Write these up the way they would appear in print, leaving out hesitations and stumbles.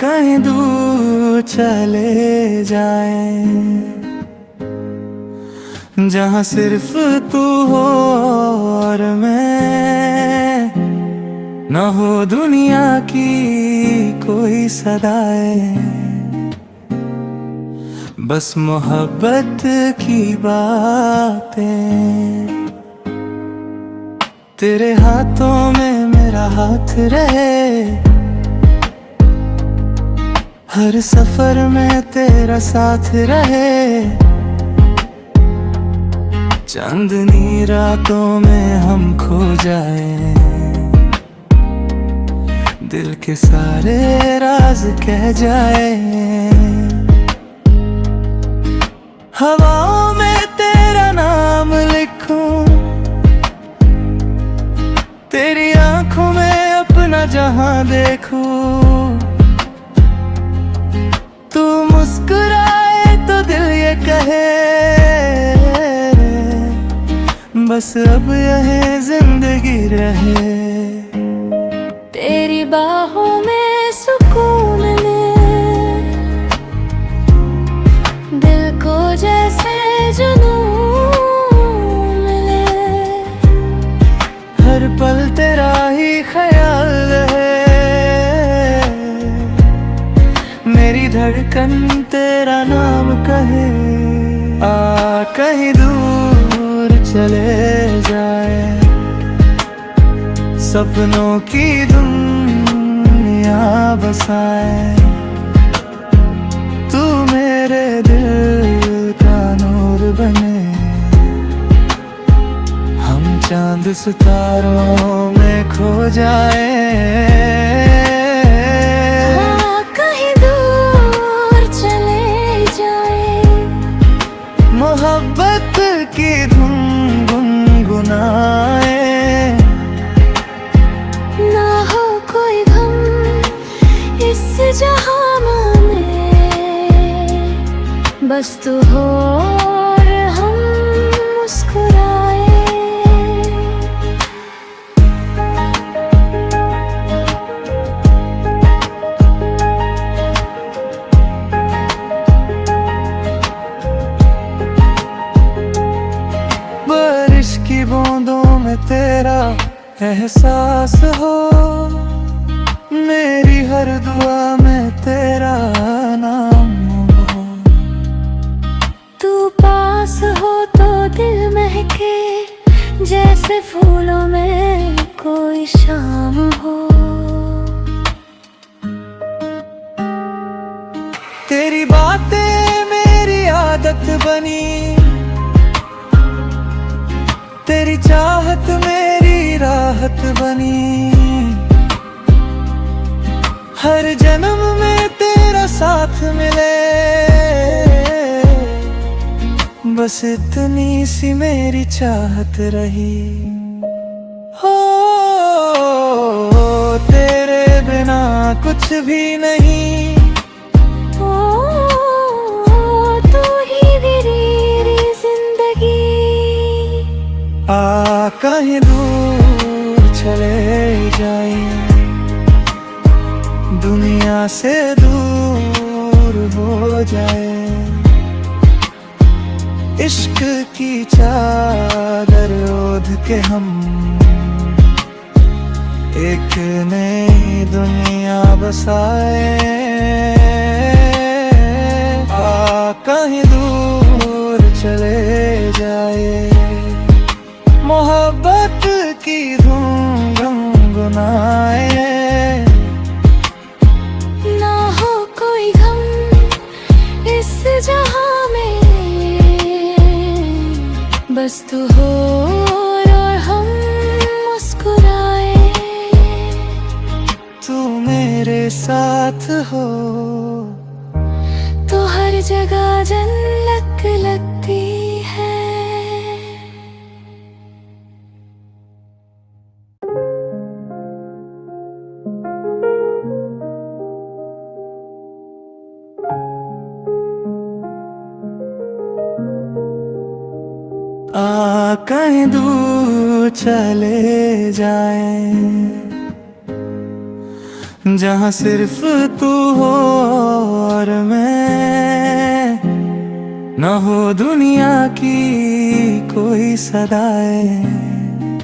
कहीं दूर चले जाए, जहाँ सिर्फ तू हो और मैं, न हो दुनिया की कोई सदाएं, बस मोहब्बत की बातें। तेरे हाथों में मेरा हाथ रहे, हर सफर में तेरा साथ रहे। चांदनी रातों में हम खो जाए, दिल के सारे राज कह जाए। हवाओं में तेरा नाम लिखूं, तेरी आंखों में अपना जहां देखूं। तू मुस्कुराए तो दिल ये कहे, बस अब यह जिंदगी रहे। तेरी बाहों में सुकून मिले, दिल को जैसे जुनून मिले। हर पल तेरा ही ख्याल रहे, मेरी धड़कन तेरा नाम कहे। कहीं दूर चले जाए, सपनों की दुनिया बसाए। तू मेरे दिल का नूर बने, हम चांद सितारों में खो जाए। कहीं दूर चले जाए, मोहब्बत की धुन गुनगुनाए। ना हो कोई गम इस जहां में, बस तू हो और हम मुस्कुराए। बारिश की बूंदों में तेरा एहसास हो, मेरी हर दुआ में तेरा नाम हो। तू पास हो तो दिल महके, जैसे फूलों में कोई शाम हो। तेरी बातें मेरी आदत बनी, तेरी चाहत मेरी राहत बनी। हर जन्म में तेरा साथ मिले, बस इतनी सी मेरी चाहत रही। हो तेरे बिना कुछ भी नहीं। तू ही मेरी जिंदगी। कहीं दूर चले जाए, दुनिया से दूर हो जाए। इश्क की चादर ओढ़ के हम एक नई दुनिया बसाए। कहीं दूर चले जाए, मोहब्बत की धुन गुनगुनाए। ना हो कोई गम इस जहां में, बस तू हो और हम मुस्कुराए। तू मेरे साथ हो तो हर जगह जन्नत लगती है। कहीं दूर चले जाए, जहाँ सिर्फ तू हो और मैं, न हो दुनिया की कोई सदाएं,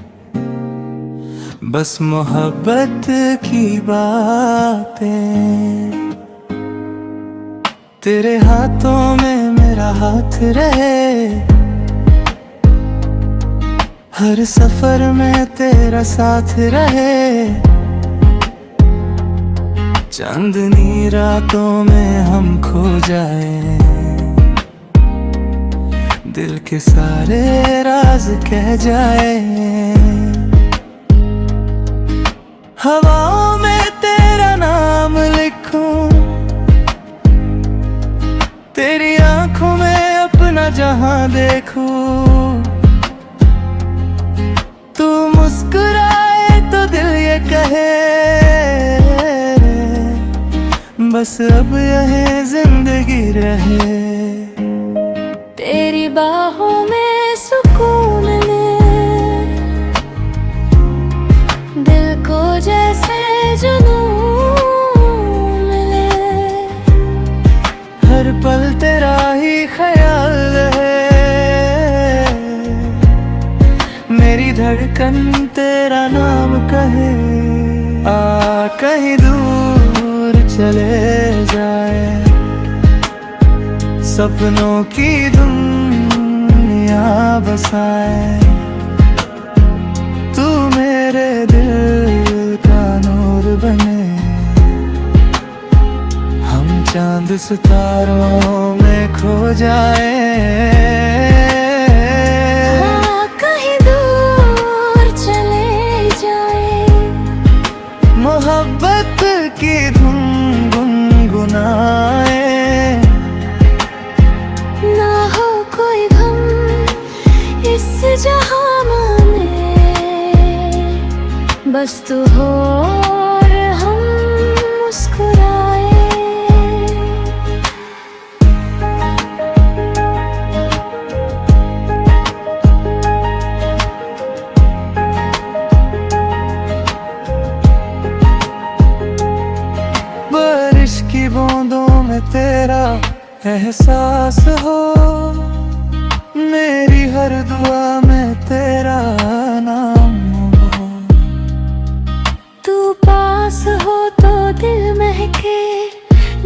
बस मोहब्बत की बातें। तेरे हाथों में मेरा हाथ रहे, हर सफर में तेरा साथ रहे, चांदनी रातों में हम खो जाए, दिल के सारे राज कह जाए। हवाओं में तेरा नाम लिखूं, तेरी आंखों में अपना जहां देखूं, तू मुस्कुराए तो दिल ये कहे, बस अब यह जिंदगी रहे। तेरी बाहों में सुकून मिले, दिल को जैसे जुनून मिले, हर पल तेरा ही ख्याल है, मेरी धड़कन तेरा नाम कहे। आ कहीं दूर चले जाए, सपनों की दुनिया बसाए, तू मेरे दिल का नूर बने, हम चांद सितारों में खो जाए। हाँ, कहीं दूर चले जाए, मोहब्बत की धुन गुनगुनाए, ना हो कोई गम इस जहां में, बस तू हो और हम मुस्कुराए। बारिश की बूंदों में तेरा एहसास हो, मेरी हर दुआ में तेरा नाम हो, तू पास हो तो दिल महके,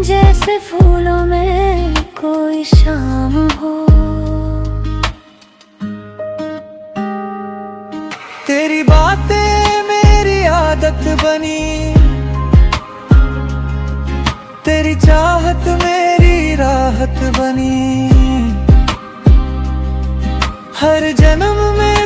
जैसे फूलों में कोई शाम हो। तेरी बातें मेरी आदत बनी, तेरी चाहत मेरी राहत बनी, हर जन्म में